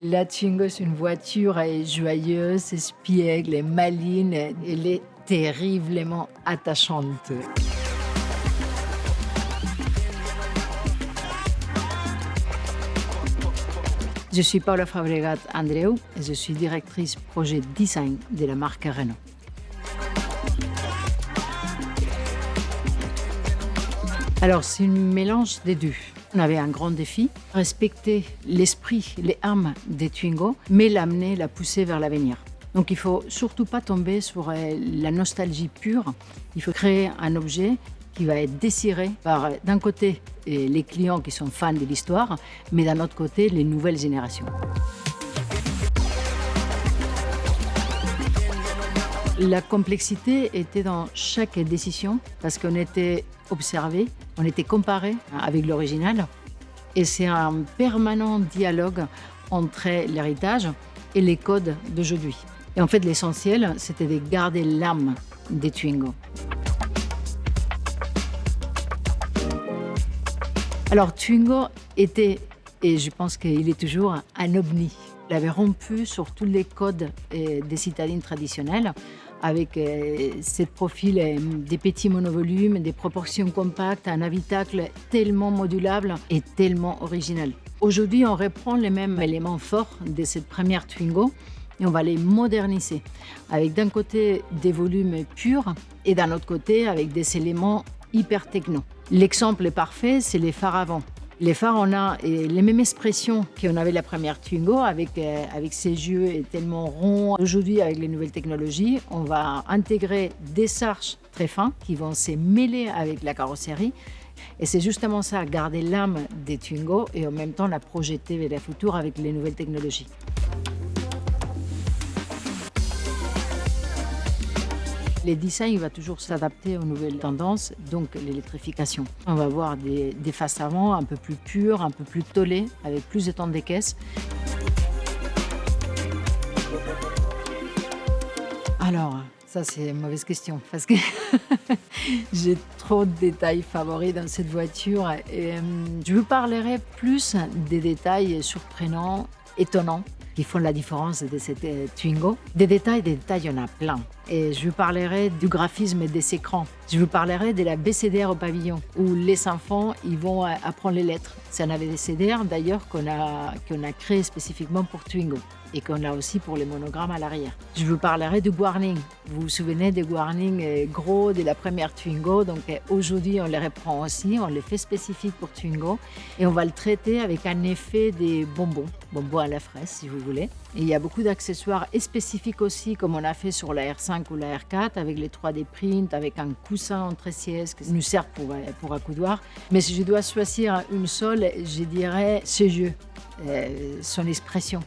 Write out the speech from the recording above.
La Twingo, c'est une voiture, elle est joyeuse, espiègle, elle est maligne, elle est terriblement attachante. Je suis Paula Fabregat Andreu et je suis directrice projet design de la marque Renault. Alors, c'est un mélange des deux. On avait un grand défi, respecter l'esprit, les âmes des Twingo, mais l'amener, la pousser vers l'avenir. Donc il ne faut surtout pas tomber sur la nostalgie pure. Il faut créer un objet qui va être désiré par, d'un côté, les clients qui sont fans de l'histoire, mais d'un autre côté, les nouvelles générations. La complexité était dans chaque décision parce qu'on était observé, on était comparé avec l'original et c'est un permanent dialogue entre l'héritage et les codes d'aujourd'hui. Et en fait, l'essentiel, c'était de garder l'âme des Twingo. Alors, Twingo était, et je pense qu'il est toujours, un ovni. Il avait rompu sur tous les codes des citadines traditionnelles avec ce profil des petits monovolumes, des proportions compactes, un habitacle tellement modulable et tellement original. Aujourd'hui, on reprend les mêmes éléments forts de cette première Twingo et on va les moderniser avec d'un côté des volumes purs et d'un autre côté avec des éléments hyper techno. L'exemple est parfait, c'est les phares avant. Les phares, on a les mêmes expressions qu'on avait la première Twingo avec ses yeux tellement ronds. Aujourd'hui, avec les nouvelles technologies, on va intégrer des arches très fins qui vont se mêler avec la carrosserie. Et c'est justement ça, garder l'âme des Twingo et en même temps la projeter vers le futur avec les nouvelles technologies. Le design va toujours s'adapter aux nouvelles tendances, donc l'électrification. On va avoir des faces avant un peu plus pures, un peu plus tollées, avec plus de temps de caisse. Alors, ça c'est une mauvaise question, parce que j'ai trop de détails favoris dans cette voiture. Et, je vous parlerai plus des détails surprenants, étonnants, qui font la différence de cette Twingo. Des détails, il y en a plein. Et je vous parlerai du graphisme des écrans. Je vous parlerai de la BCDR au pavillon, où les enfants ils vont apprendre les lettres. C'est un ABCDR d'ailleurs qu'on a créé spécifiquement pour Twingo et qu'on a aussi pour les monogrammes à l'arrière. Je vous parlerai du warning. Vous vous souvenez des warnings gros de la première Twingo. Donc aujourd'hui, on les reprend aussi, on les fait spécifiques pour Twingo et on va le traiter avec un effet des bonbons à la fraise si vous voulez. Et il y a beaucoup d'accessoires spécifiques aussi, comme on a fait sur la R5 ou la R4, avec les 3D print, avec un coussin entre sièges qui nous sert pour accoudoir. Mais si je dois choisir une seule, je dirais ses yeux, son expression.